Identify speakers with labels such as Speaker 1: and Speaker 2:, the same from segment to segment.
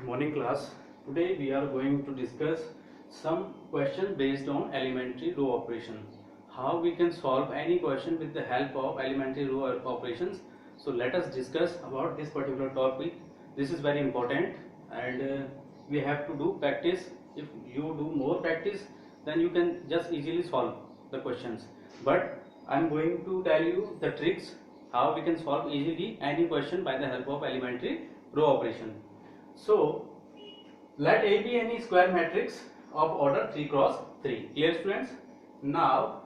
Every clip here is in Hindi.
Speaker 1: Morning class. Today we are going to discuss some question based on elementary row operation. How we can solve any question with the help of elementary row operations. So let us discuss about this particular topic. This is very important and we have to do practice. If you do more practice, then you can just easily solve the questions. But I am going to tell you the tricks how we can solve easily any question by the help of elementary row operation. So let A be any square matrix of order 3 cross 3. Clear students? Now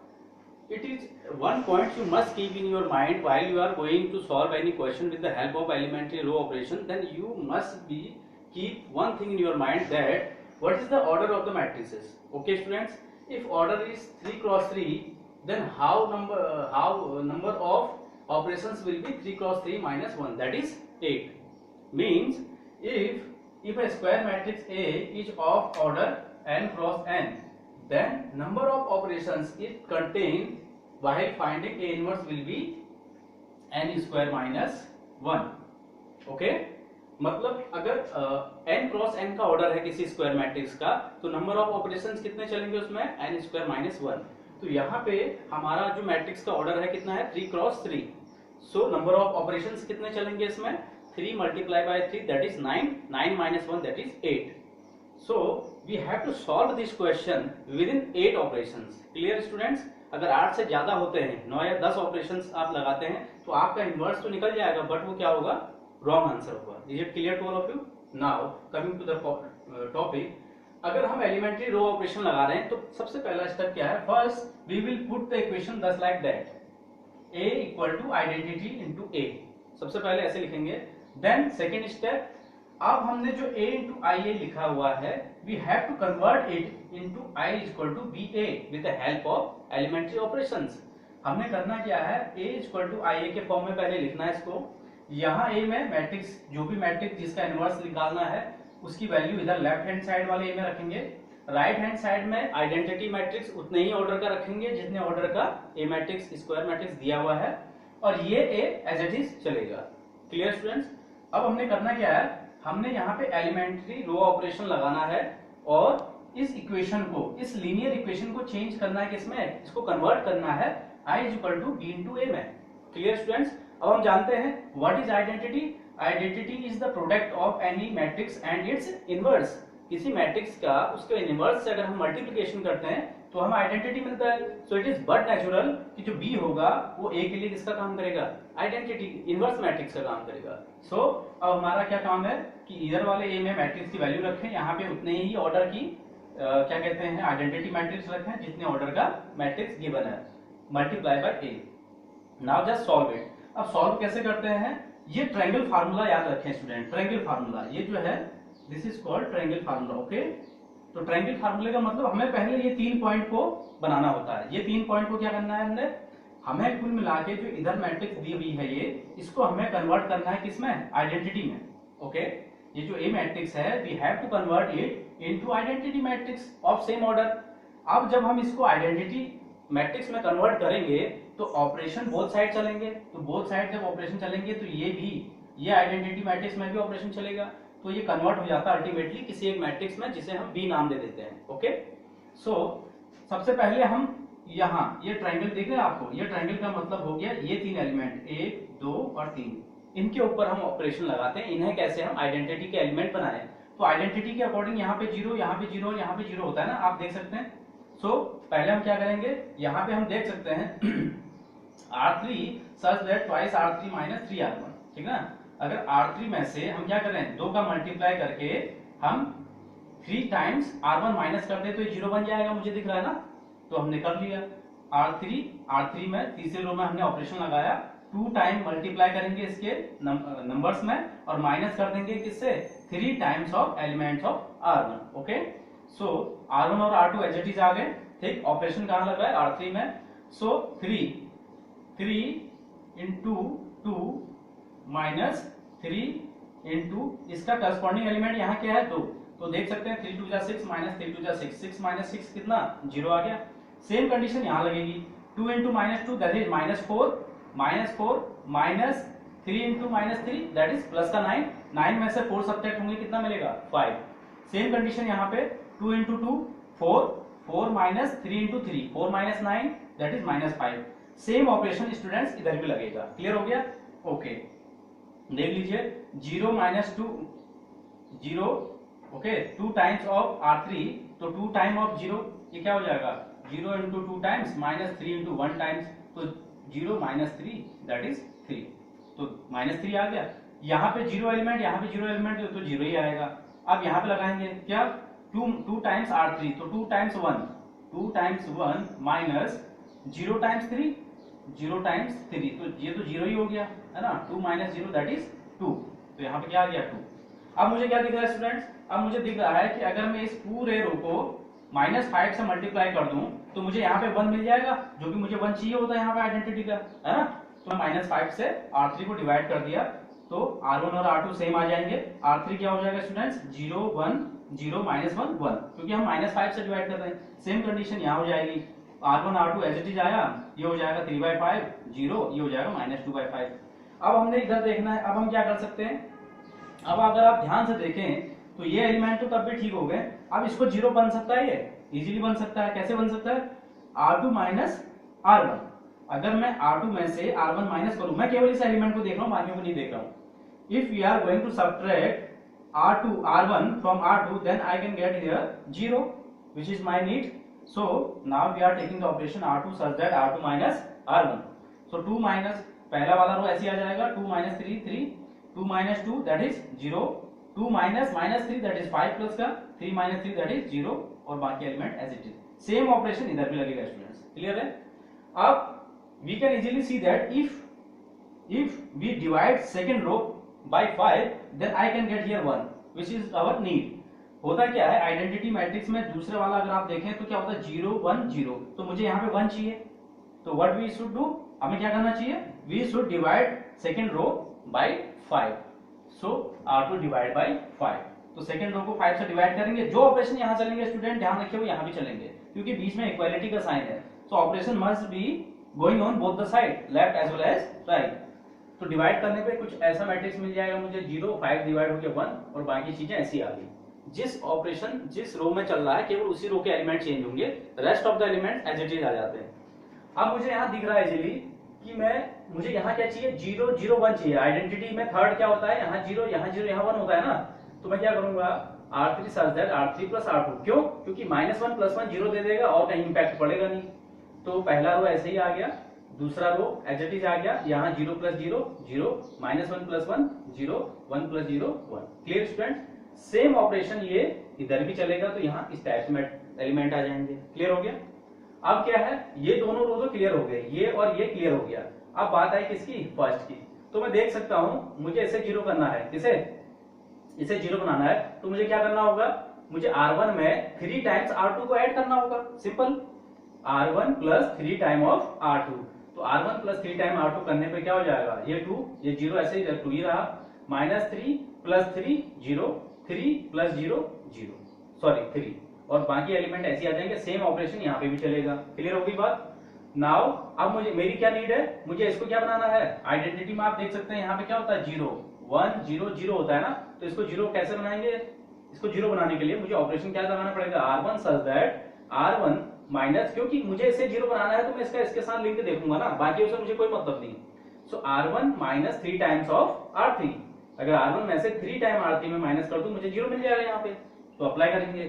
Speaker 1: it is one point you must keep in your mind while you are going to solve any question with the help of elementary row operation. Then you must be keep one thing in your mind, that what is the order of the matrices. Okay students, if order is 3 cross 3, then how number of operations will be 3 cross 3 minus 1, that is 8. Means if a square matrix A is of order n cross n, then number of operations it contains while finding A inverse will be n square minus 1. Okay, मतलब अगर n क्रॉस n का ऑर्डर है किसी स्क्वायर मैट्रिक्स का, तो नंबर ऑफ ऑपरेशंस कितने चलेंगे उसमें, n स्क्वायर माइनस 1. तो यहाँ पे हमारा जो मैट्रिक्स का ऑर्डर है कितना है, 3 cross 3. So number of operations कितने चलेंगे इसमें, 3 multiplied by 3 that is 9, 9 minus 1 that is 8. So we have to solve this question within 8 operations. Clear students? अगर 8 से ज्यादा होते हैं, 9 या 10 ऑपरेशंस आप लगाते हैं, तो आपका इनवर्स तो निकल जाएगा, बट वो क्या होगा, रॉन्ग आंसर होगा. Is it clear to all of you? Now coming to the topic. अगर हम एलिमेंट्री रो ऑपरेशन लगा रहे हैं तो सबसे पहला स्टेप क्या है, first we will put the equation thus like that, a equal to identity into a. सबसे पहले ऐसे लिखेंगे. देन सेकेंड स्टेप, अब हमने जो a इंटू आई ए लिखा हुआ है, we have to convert it into i equal to B A with the help of elementary operations. हमने करना क्या है, a equal to I A के फॉर्म में पहले लिखना है इसको. यहाँ a में मैट्रिक्स, जो भी मैट्रिक्स जिसका इनवर्स निकालना है उसकी वैल्यू इधर लेफ्ट हैंड साइड वाले a में रखेंगे. राइट हैंड साइड में आइडेंटिटी मैट्रिक्स उतने ही ऑर्डर का रखेंगे जितने ऑर्डर का a मैट्रिक्स स्क्वायर मैट्रिक्स दिया हुआ है, और ये a एज इट इज चलेगा. Clear students? अब हमने करना क्या है, हमने यहाँ पे एलिमेंट्री रो ऑपरेशन लगाना है और इस इक्वेशन को, इस लीनियर इक्वेशन को चेंज करना है किसमें, इसको कन्वर्ट करना है i equal to B into A में. Clear students? अब हम जानते हैं what is identity. Identity is the product of any matrix and its inverse. किसी मैट्रिक्स का उसके इनवर्स से अगर हम मल्टीप्लिकेशन करते हैं तो हमें आइडेंटिटी मिलता है. So it is but natural कि जो b होगा वो a के लिए किसका काम करेगा, आइडेंटिटी इनवर्स मैट्रिक्स का काम करेगा. सो अब हमारा क्या काम है कि इधर वाले a में मैट्रिक्स की वैल्यू रखें, यहाँ पे उतने ही ऑर्डर की क्या कहते हैं, आइडेंटिटी मैट्रिक्स रखें जितने ऑर्डर का मैट्रिक्स गिवन है, multiply by a. Now just solve it. अब सॉल्व कैसे करते हैं, ये ट्रायंगल फार्मूला याद रखें स्टूडेंट. ट्रायंगल फार्मूला ये जो है, this is called triangle formula. Okay, तो ट्रायंगल फार्मूले का मतलब हमें पहले ये 3 पॉइंट को बनाना होता है. ये 3 पॉइंट को क्या करना है, हमें कुल मिला के जो इधर मैट्रिक्स दी हुई है ये, इसको हमें कन्वर्ट करना है किसमें, आइडेंटिटी में. ओके, ये जो ए मैट्रिक्स है, we have to convert it into identity matrix of same order. अब जब हम इसको आइडेंटिटी मैट्रिक्स में कन्वर्ट करेंगे तो ऑपरेशन बोथ साइड चलेंगे. तो बोथ साइड जब ऑपरेशन चलेंगे तो ये भी, ये आइडेंटिटी मैट्रिक्स में भी ऑपरेशन चलेगा. तो ये कन्वर्ट हो जाता है अल्टीमेटली किसी एक मैट्रिक्स में जिसे हम बी नाम दे देते हैं. ओके, सो सबसे पहले हम यहाँ ये ट्रायंगल देख रहे हैं आपको, ये ट्रायंगल का मतलब हो गया ये 3 एलिमेंट 1 2 और 3, इनके ऊपर हम ऑपरेशन लगाते हैं. इन्हें कैसे हम आइडेंटिटी के एलिमेंट बनाए, तो आइडेंटिटी के अकॉर्डिंग यहाँ पे 0, यहाँ पे 0 और यहाँ पे 0 होता है ना, आप देख सकते हैं. सो पहले हम क्या करेंगे, यहाँ पे हम देख सकते हैं R3 such that twice R3 minus 3R1. ठीक ना, अगर R3 में से हम क्या करें, 2 का मल्टीप्लाई करके हम 3 टाइम्स R1 माइनस कर दे तो ये 0 बन जाएगा, मुझे दिख रहा है ना. तो हमने कर लिया. R3 में तीसरे रो में हमने ऑपरेशन लगाया, 2 टाइम मल्टीप्लाई करेंगे इसके नंबर्स में और माइनस कर देंगे किससे, 3 times of elements of R1. Okay, so R1 और R2 एज इट इज आ गए. ठीक, ऑपरेशन कहाँ लग रहा है, R3 में. सो 3 इंटू 2 माइनस 3 इंटू इसका करस्पॉन्डिंग एलिमेंट यहाँ क्या है, 2. तो देख सकते हैं 3 2 जा 6 माइनस 3 2 जा 6, 6 माइनस 6 कितना, 0 आ गया. सेम कंडीशन यहाँ लगेगी, 2 into minus 2 that is -4 minus 3 into minus 3 that is plus का 9, 9 में से 4 सब्ट्रैक्ट होंगे कितना मिलेगा 5। सेम कंडीशन यहाँ पे 2 into 2 4, 4 minus 3 into 3 4 minus 9 that is minus 5। Same operation students इधर भी लगेगा। क्लियर हो गया? ओके देख लीजिए 0 minus 2 0 okay 2 times of R3 तो 2 टाइम ऑफ 0 ये क्या हो जाएगा 0 into 2 times minus 3 into 1 times तो 0 माइनस 3 दैट इज 3 तो माइनस 3 आ गया। यहाँ पे 0 एलिमेंट यहाँ पे 0 एलिमेंट तो 0 ही आएगा। अब यहाँ पे लगाएंगे क्या 2 टाइम्स R3 तो 2 टाइम्स 1 माइनस 0 टाइम्स 3 0 टाइम्स 3 तो ये तो 0 ही हो गया है ना 2 माइनस 0 दैट इज 2 तो यहाँ पे क्या आ गया 2। अब मुझे क्या दिख रहा है स्टूडेंट्स अब मुझे दिख रहा है कि अगर मैं इस पूरे रो को -5 से मल्टीप्लाई कर दूं तो मुझे यहाँ पे 1 मिल जाएगा जो कि मुझे 1 चाहिए होता है यहाँ पे आइडेंटिटी का है ना। तो मैं -5 से R3 को डिवाइड कर दिया तो R1 और R2 सेम आ जाएंगे। R3 क्या हो जाएगा स्टूडेंट्स 0 1 0 -1 1 क्योंकि हम -5 से डिवाइड कर रहे हैं। सेम कंडीशन यहाँ हो जाएगी R1 R2 as it is आया ये हो जाएगा 3/5 0 ये हो जाएगा -2/5। अब हमने इधर देखना है। अब हम क्या कर सकते हैं अब अगर आप ध्यान से देखें तो ये एलिमेंट तो तब भी ठीक हो गए। अब इसको 0 बन सकता है ये इजीली बन सकता है। कैसे बन सकता है R2 माइनस R1 अगर मैं R2 में से R1 माइनस करूं मैं केवल इस एलिमेंट को देख रहा हूं बाकियों को नहीं देख रहा हूं। If we are going to subtract R2 R1 from R2 then I can get here 0 which is my need. So now we are taking the operation R2 such that R2 minus R1 so 2 minus पहला वाला रो ऐसे आ जाएगा 2 minus 3 3 2 minus 2 that is 0 2 minus -3 that is 5 plus का 3 माइनस 3 दैट इज 0 और बाकी element as it is. Same operation इधर भी लगेगा स्टूडेंट्स। क्लियर है? अब we can easily see that if we divide second row by 5 then I can get here 1 which is our need। होता क्या है आइडेंटिटी मैट्रिक्स में दूसरे वाला अगर आप देखें तो क्या होता है 0 1 0 तो मुझे यहाँ पे 1 चाहिए तो व्हाट वी शुड डू हमें क्या करना चाहिए we should divide second row by 5 so R2 divide by 5 तो सेकंड रो को 5 से डिवाइड करेंगे। जो ऑपरेशन यहाँ चलेंगे स्टूडेंट ध्यान रखिए वो यहाँ भी चलेंगे क्योंकि बीच में इक्वालिटी का साइन है। So operation must be going on both the side left as well as right. तो डिवाइड करने पे कुछ ऐसा मैट्रिक्स मिल जाएगा मुझे 0 5 डिवाइड होकर 1 और बाकी चीजें ऐसी आ गई। जिस ऑपरेशन जिस रो में चल रहा है केवल उसी रो के एलिमेंट चेंज होंगे rest of the element as it is आ जाते हैं। अब मुझे यहाँ दिख रहा है इजीली कि मुझे यहाँ क्या चाहिए 0 0 1 चाहिए। आइडेंटिटी में थर्ड क्या होता है यहाँ 0 यहाँ 0 यहाँ 1 होता है ना। तो मैं क्या करूंगा R3 such that R3 plus R2 क्यों क्योंकि -1 + 1 0 दे देगा और कहीं इंपैक्ट पड़ेगा नहीं। तो पहला रो ऐसे ही आ गया दूसरा रो एज इट इज आ गया यहाँ 0 + 0 0 -1 + 1 0 1 + 0 1। Clear student? सेम ऑपरेशन ये इधर भी चलेगा तो यहाँ इस टाइप में एलिमेंट आ जाएंगे। क्लियर हो गया? अब क्या है ये दोनों रो तो क्लियर हो गए ये और ये क्लियर हो गया। अब बात आई किसकी फर्स्ट की। तो मैं देख सकता हूं मुझे इसे 0 करना है किसे इसे 0 बनाना है तो मुझे क्या करना होगा मुझे R1 में 3 टाइम्स R2 को ऐड करना होगा। Simple R1 + 3 time of R2 तो R1 + 3 टाइम R2 करने पे क्या हो जाएगा ये 2 ये 0 ऐसे ही 2 ही रहा -3 + 3 0 3 + 0 0 सॉरी 3 और बाकी एलिमेंट ऐसे आ जाएंगे। सेम ऑपरेशन यहाँ पे भी चलेगा। क्लियर होगी बात? नाउ अब मुझे मेरी क्या नीड है मुझे इसको क्या बनाना है आइडेंटिटी में आप देख सकते हैं यहाँ पे क्या होता है 0 1 0 0 होता है ना। तो इसको 0 कैसे बनाएंगे इसको 0 बनाने के लिए मुझे ऑपरेशन क्या लगाना पड़ेगा R1 such that R1 minus क्योंकि मुझे इसे 0 बनाना है तो मैं इसके साथ लिंक देखूंगा ना बाकी उससे मुझे कोई मतलब नहीं। सो R1 - 3 टाइम्स ऑफ R3 अगर R1 में से 3 टाइम R3 में माइनस कर दूं मुझे 0 मिल जाएगा यहाँ पे तो अप्लाई करेंगे।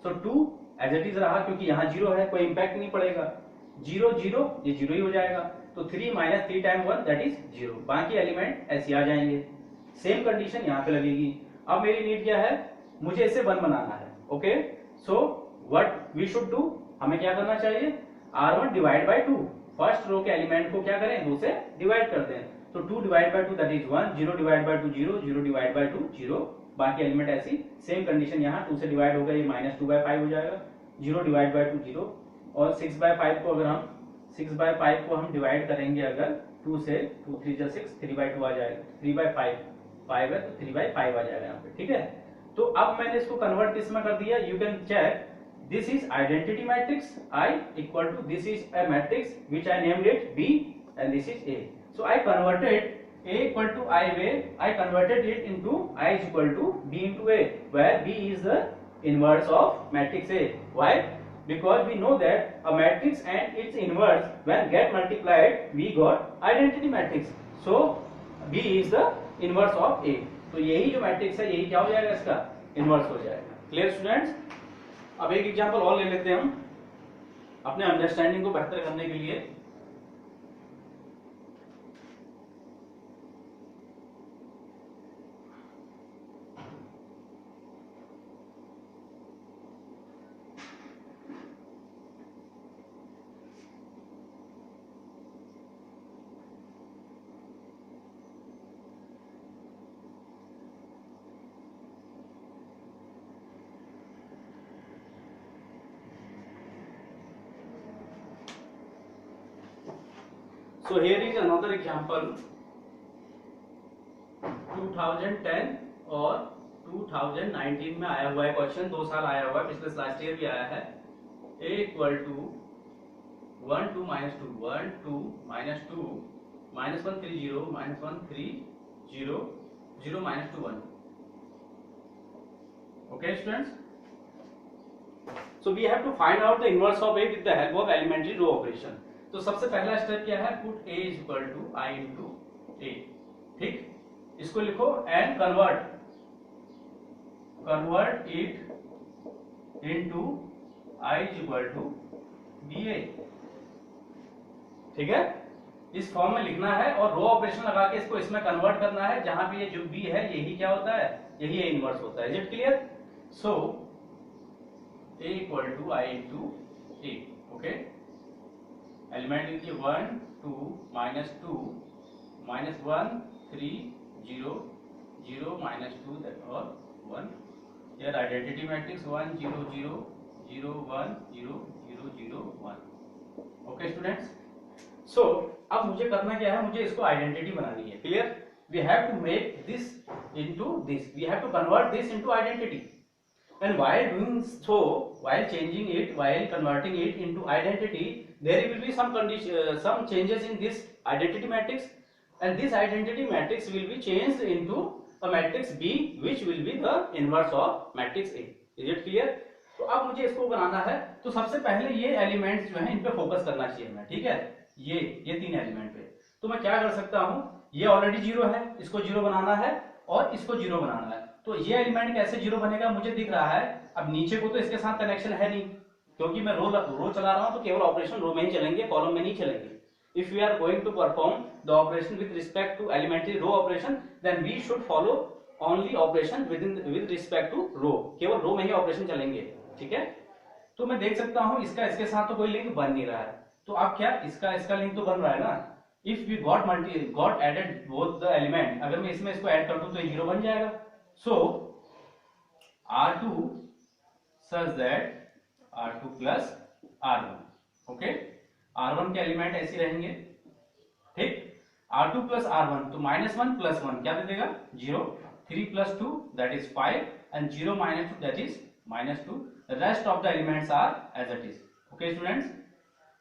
Speaker 1: सो 2 एज इट इज रहा क्योंकि यहाँ 0 है कोई इंपैक्ट नहीं पड़ेगा 0 0 ये 0 ही हो जाएगा तो 3 - 3 टाइम 1 दैट इज 0 बाकी एलिमेंट ऐसे आ जाएंगे। सेम कंडीशन यहाँ पे लगेगी। अब मेरी नीड क्या है मुझे इसे 1 बनाना है। Okay so what we should do हमें क्या करना चाहिए R1 divide by 2 first row के एलिमेंट को क्या करें 2 से डिवाइड करते हैं तो 2 divide by 2 that is 1 0 divide by 2 0 0 divide by 2 0 बाकी एलिमेंट ऐसी। सेम कंडीशन यहाँ 2 से डिवाइड होगा ये -2/5 हो जाएगा 0 डिवाइड बाय 2 0 और 6/5 को अगर हम 6/5 को हम डिवाइड करेंगे अगर 2 से 2 3 जा 6 3/2 आ जाएगा 3/5 5 है तो 3/5 आ जाएगा यहाँ पे। ठीक है तो अब मैंने इसको कन्वर्ट किस में कर दिया you can check this is identity matrix I = this is a matrix which I named it B and this is A. So I converted A equal to I where I converted it into I is equal to B into A, where B is the inverse of matrix A. Why? Because we know that a matrix and its inverse when get multiplied we got identity matrix. So B is the inverse of A. तो यही जो मैट्रिक्स है यही क्या हो जाएगा, इसका इनवर्स हो जाएगा. Clear students? अब एक एग्जांपल और ले लेते हैं हम अपने अंडरस्टैंडिंग को बेहतर करने के लिए. So here is another example. 2010 और 2019 में आया हुआ है क्वेश्चन, 2 साल आया हुआ है, पिछले लास्ट ईयर भी आया है. A equal to 1 2 minus 2 1 2 minus 2 minus 1 3 0 minus 1 3 0 0 minus 2 1. Okay students? So we have to find out the inverse of A with the help of elementary row operation. तो सबसे पहला स्टेप क्या है, put A is equal to I into A. ठीक, इसको लिखो and convert it into I is equal to B A. ठीक है, इस फॉर्म में लिखना है और रो ऑपरेशन लगा के इसको इसमें कन्वर्ट करना है, जहां पे ये जो बी है यही क्या होता है, यही ए इनवर्स होता है. Is it clear? So A equal to I into A. Okay, element लिखिए 1 2 minus 2 minus 1 3 0 0 minus 2 और 1. Here identity matrix 1 0 0 0 1 0 0 0 1. Okay students, सो अब मुझे करना क्या है, मुझे इसको आइडेंटिटी बनानी है. Clear? We have to make this into this, we have to convert this into identity. And while doing so, while changing it, while converting it into identity, there will be some condition, some changes in this identity matrix, and this identity matrix will be changed into a matrix B, which will be the inverse of matrix A. Is it clear? तो अब मुझे इसको बनाना है, तो सबसे पहले ये एलिमेंट्स जो हैं इन पे फोकस करना चाहिए हमें. ठीक है, ये 3 एलिमेंट पे. तो मैं क्या कर सकता हूँ, ये ऑलरेडी 0 है, इसको 0 बनाना है और इसको 0 बनाना है. तो ये एलिमेंट कैसे 0 बनेगा, मुझे दिख रहा है. अब नीचे को तो इसके साथ कनेक्शन है नहीं, क्योंकि मैं रो चला रहा हूं, तो केवल ऑपरेशन रो में ही चलेंगे, कॉलम में नहीं चलेंगे. If we are going to perform the operation with respect to elementary row operation, then we should follow only operation with respect to row. केवल रो में ही ऑपरेशन चलेंगे. ठीक है, तो मैं देख सकता हूं इसका इसके साथ तो कोई लिंक बन नहीं रहा है. तो अब क्या, इसका लिंक तो बन रहा है ना. If we got added both the element, अगर मैं इसमें इसको ऐड कर दूं तो 0 बन जाएगा. सो R2 such that R2 plus R1. Okay, R1 के एलिमेंट ऐसे रहेंगे. ठीक, R2 plus R1, तो -1 plus 1 क्या दे देगा, 0. 3 plus 2 that is 5 and 0 minus 2 that is -2. The rest of the elements are as it is. Okay students,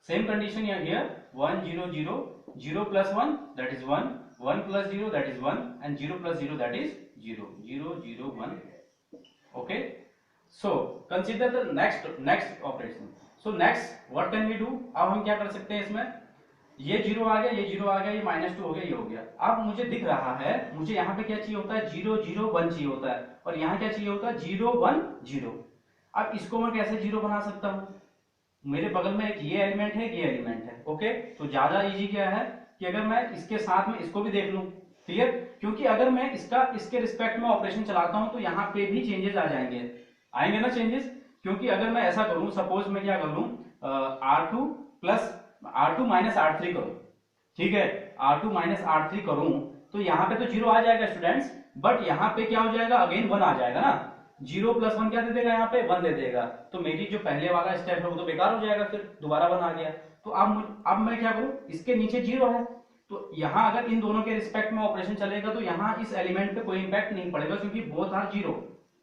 Speaker 1: same condition here. 1 0 0 0 plus 1 that is 1, 1 plus 0 that is 1 and 0 plus 0 that is 0 0 0 1. Okay, so consider the next operation. So next what can we do? अब हम क्या कर सकते हैं, इसमें ये 0 आ गया, ये 0 आ गया, ये -2 हो गया, ये हो गया. अब मुझे दिख रहा है, मुझे यहाँ पे क्या चाहिए होता है, 0 0 1 चाहिए होता है, और यहाँ क्या चाहिए होता है, 0 1 0. अब इसको मैं कैसे 0 बना सकता हूँ, मेरे बगल में एक ये एलिमेंट है, ये एलिमेंट है. ओके, तो ज्यादा इजी क्या है कि अगर मैं इसके साथ में इसको भी देख लूं. क्लियर? क्योंकि अगर मैं इसके रिस्पेक्ट में ऑपरेशन चलाता हूं तो यहाँ पे भी चेंजेस आ आएंगे ना चेंजेस. क्योंकि अगर मैं ऐसा करूं, सपोज मैं क्या कर लूं, R2 माइनस R3 करूं. ठीक है, R2 माइनस R3 करूं तो यहाँ पे तो 0 आ जाएगा स्टूडेंट्स, बट यहाँ पे क्या हो जाएगा, अगेन 1 आ जाएगा ना. 0 plus 1 क्या दे देगा, यहाँ पे 1 दे देगा. तो मेरी जो पहले वाला स्टेप है वो तो बेकार हो जाएगा, फिर दोबारा 1 आ गया. तो अब मैं क्या करूं, इसके नीचे 0 है, तो यहाँ अगर इन दोनों के रिस्पेक्ट में ऑपरेशन चलेगा तो यहाँ इस एलिमेंट पे कोई इंपैक्ट नहीं पड़ेगा, क्योंकि both are 0.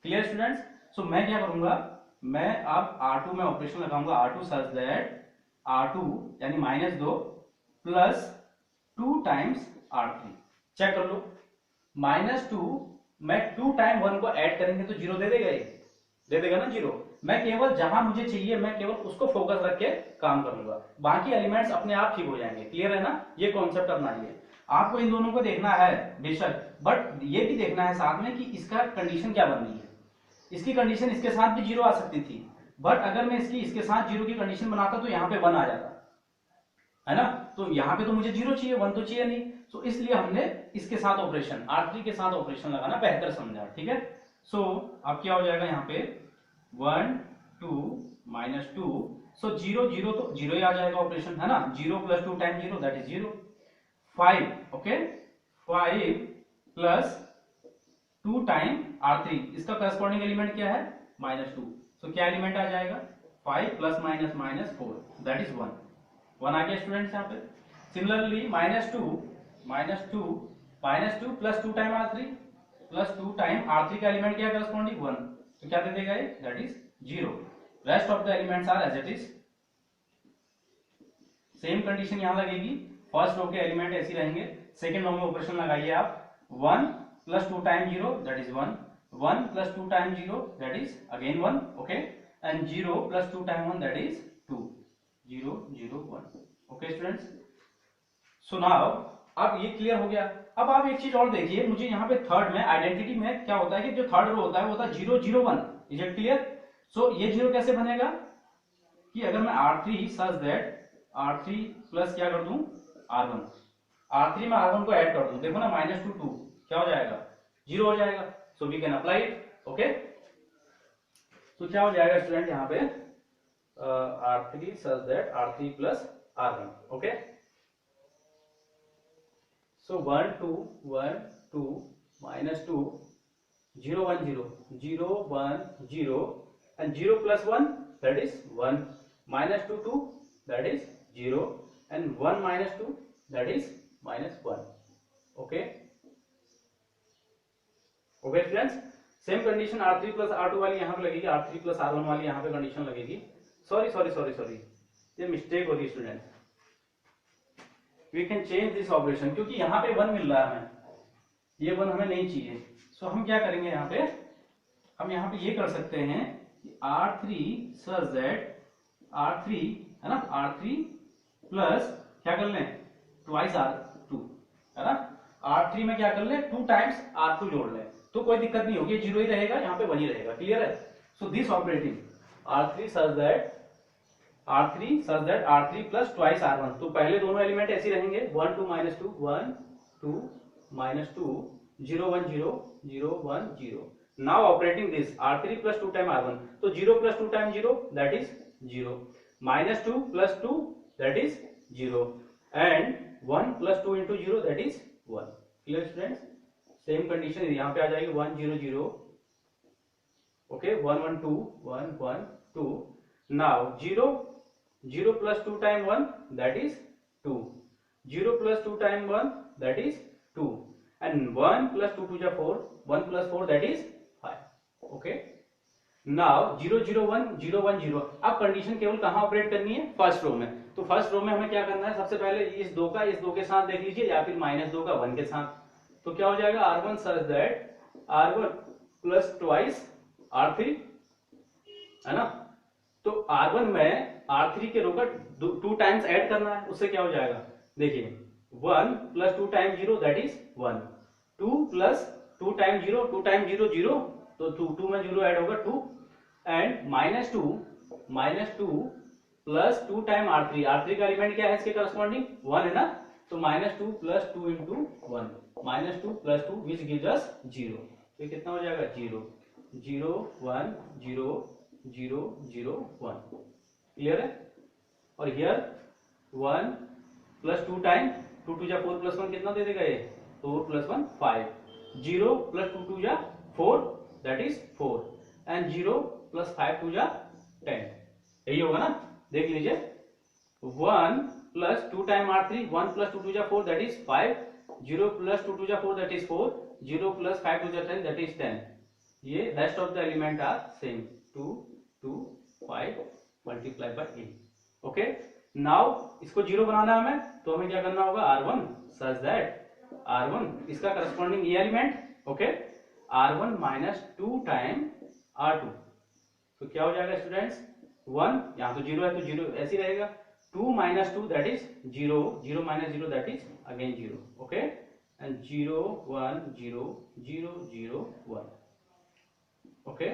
Speaker 1: Clear students? So मैं क्या करूंगा, मैं अब R2 में ऑपरेशन लगाऊंगा. R2 सच दैट R2 यानी -2 प्लस 2 टाइम्स R3. चेक कर लो, -2 मैं 2 टाइम 1 को ऐड करेंगे तो 0 दे देगा, ये दे देगा ना 0। मैं केवल जहां मुझे चाहिए मैं केवल उसको फोकस रख के काम करूंगा, बाकी एलिमेंट्स अपने आप ठीक हो जाएंगे। क्लियर है ना, ये कॉन्सेप्ट अपनाइए। आपको इन दोनों को देखना है बेशक, बट ये भी देखना है साथ में कि इसका कंडीशन क्या बन रही है। इसकी कंडीशन इसके साथ भी 0 आ सकती थी, बट अगर मैं इसके साथ 0 की कंडीशन बनाता तो यहाँ पे 1 आ जाता, है ना। तो यहाँ पे तो मुझे 0 चाहिए, 1 तो चाहिए नहीं, तो इसलिए हमने इसके साथ ऑपरेशन R3 के साथ ऑपरेशन लगाना बेहतर समझा, ठीक है। सो अब क्या हो जाएगा यहाँ पे 1 2 -2, सो 0 0 तो 0 ही आ जाएगा ऑपरेशन, है ना। 0 + 2 time 0 that is 0। 5 okay, 5 + 2 time R3, इसका करस्पॉन्डिंग एलिमेंट क्या है -2, सो क्या एलिमेंट आ जाएगा 5 + -4 दैट इज 1 आ गया स्टूडेंट्स यहाँ पे। Similarly -2 + 2 time R3 + 2 time R3 का एलिमेंट क्या है करस्पॉन्डिंग 1, तो क्या दे देगा ये that is 0। Rest of the elements are as it is. Same condition यहां लगेगी, फर्स्ट रो के एलिमेंट ऐसे रहेंगे, सेकंड रो में ऑपरेशन लगाइए आप 1 + 2 time 0 that is 1 + 2 time 0 that is again 1 okay, and 0 + 2 time 1 that is 2 0 0 1 okay students. So now अब ये क्लियर हो गया। अब आप एक चीज और देखिए, मुझे यहाँ पे थर्ड में आइडेंटिटी में क्या होता है कि जो थर्ड रो होता है वो होता है 0 0 1, इज इट क्लियर। सो ये 0 कैसे बनेगा कि अगर मैं R3 such that R3 plus क्या कर दूं R1, R3 में R1 को ऐड कर दूं, देखो ना -2 2 क्या हो जाएगा 0 हो जाएगा। So we can apply it okay. तो क्या हो जाएगा स्टूडेंट यहाँ पे R3 such that R3 + R1 okay. So 1 2 1 2 -2 0 1 0 0 1 0 and 0 + 1 that is 1 -2 2 that is 0 and 1 -2 that is -1 okay okay friends। Same condition R3 + R2 वाली यहाँ पे लगेगी, R3 + R1 वाली यहाँ पे कंडीशन लगेगी। सॉरी ये मिस्टेक हो रही student, we can change this operation क्योंकि यहाँ पे 1 मिल रहा है हमें, ये 1 हमें नहीं चाहिए। सो हम क्या करेंगे यहाँ पे, हम यहाँ पे ये कर सकते हैं कि R3 सच दैट R3 है ना, R3 प्लस क्या कर लें ट्वाइस R2 है ना, R3 में क्या कर लें 2 टाइम्स R2 जोड़ लें, तो कोई दिक्कत नहीं होगी, 0 ही रहेगा यहाँ पे 1 ही रहेगा। क्लियर है। So this operating R3 such that R3 plus twice R1, तो पहले दोनों एलिमेंट ऐसे रहेंगे 1 2 -2 1 2 -2 0 1 0 0 1 0। Now operating this R3 + 2 time R1, तो 0 + 2 time 0 that is 0 -2 + 2 that is 0 and 1 + 2 × 0 that is 1। Clear students. Same condition यहाँ पे आ जाएगी 1 0 0 okay 1 1 2 1 1 2। Now 0 + 2 time 1 that is 2 0 + 2 time 1 that is 2 and 1 + 2 2 4 1 + 4 that is 5 okay। Now 0 0 1 0 1 0। अब कंडीशन केवल कहां ऑपरेट करनी है फर्स्ट रो में, तो फर्स्ट रो में हमें क्या करना है, सबसे पहले इस 2 के साथ देख लीजिए या फिर -2 का 1 के साथ, तो क्या हो जाएगा R1 such that R1 plus twice R3 है ना, तो R1 में R3 के रो का 2 टाइम्स ऐड करना है, उससे क्या हो जाएगा देखिए 1 + 2 time 0 that is 1 2 + 2 time 0 2 time 0 0 तो 2 में 0 ऐड होगा 2 एंड -2 + 2 टाइम R3 का एलिमेंट क्या है इसके करस्पॉन्डिंग 1 है ना, तो -2 + 2 × 1 -2 + 2 विच गिव्स अस 0, तो कितना हो जाएगा 0 0 1 0 0 0 1। क्लियर है। और हियर 1 + 2 टाइम 2 2 जा 4 + 1 कितना दे देगा ये 4 + 1 5 0 + 2 2 जा 4 दैट इज 4 एंड 0 + 5 2 जा 10, यही होगा ना। देख लीजिए 1 + 2 टाइम R3 1 + 2 2 जा 4 दैट इज 5 0 + 2 2 जा 4 दैट इज 4 0 + 5 2 जा 10 दैट इज 10। ये rest of the element are same 2 2 5 multiply by 8 okay. Now इसको 0 बनाना है हमें, तो हमें क्या करना होगा R1 सच दैट R1 इसका करस्पॉन्डिंग ये element, okay, R1 minus 2 time R2, तो क्या हो जाएगा स्टूडेंट्स 1, यहाँ तो 0 है तो 0 ऐसे ही रहेगा, 2 minus 2 that is 0, 0 minus 0 that is again 0, okay, and 0 1 0 0 0 1, okay,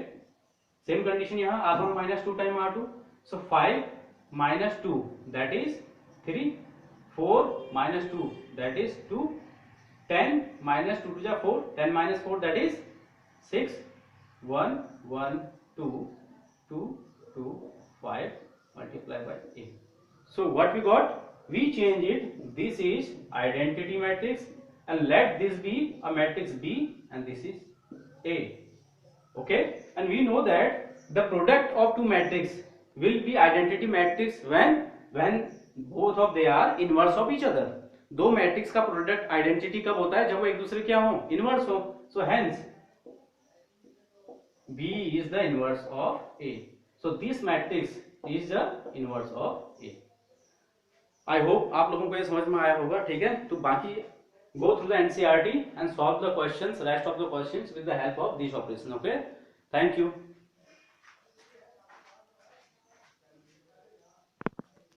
Speaker 1: same condition यहाँ R1 minus 2 time R2, so 5 minus 2 that is 3, 4 minus 2 that is 2, 10 minus 2 to the 4, 10 minus 4 that is 6, 1 1 2 2 2 5 multiply by 8. So what we got, we change it, this is identity matrix and let this be a matrix B and this is A, okay, and we know that the product of two matrix will be identity matrix when both of they are inverse of each other. दो मैट्रिक्स का प्रोडक्ट आइडेंटिटी कब होता है, जब वो एक दूसरे क्या हो, इनवर्स हो, so hence B is the inverse of A, so this matrix is the inverse of A. I hope आप लोगों को ये समझ में आया होगा, ठीक है, तो बाकी go through the NCERT and solve the questions, rest of the questions with the help of these operations, okay, thank you.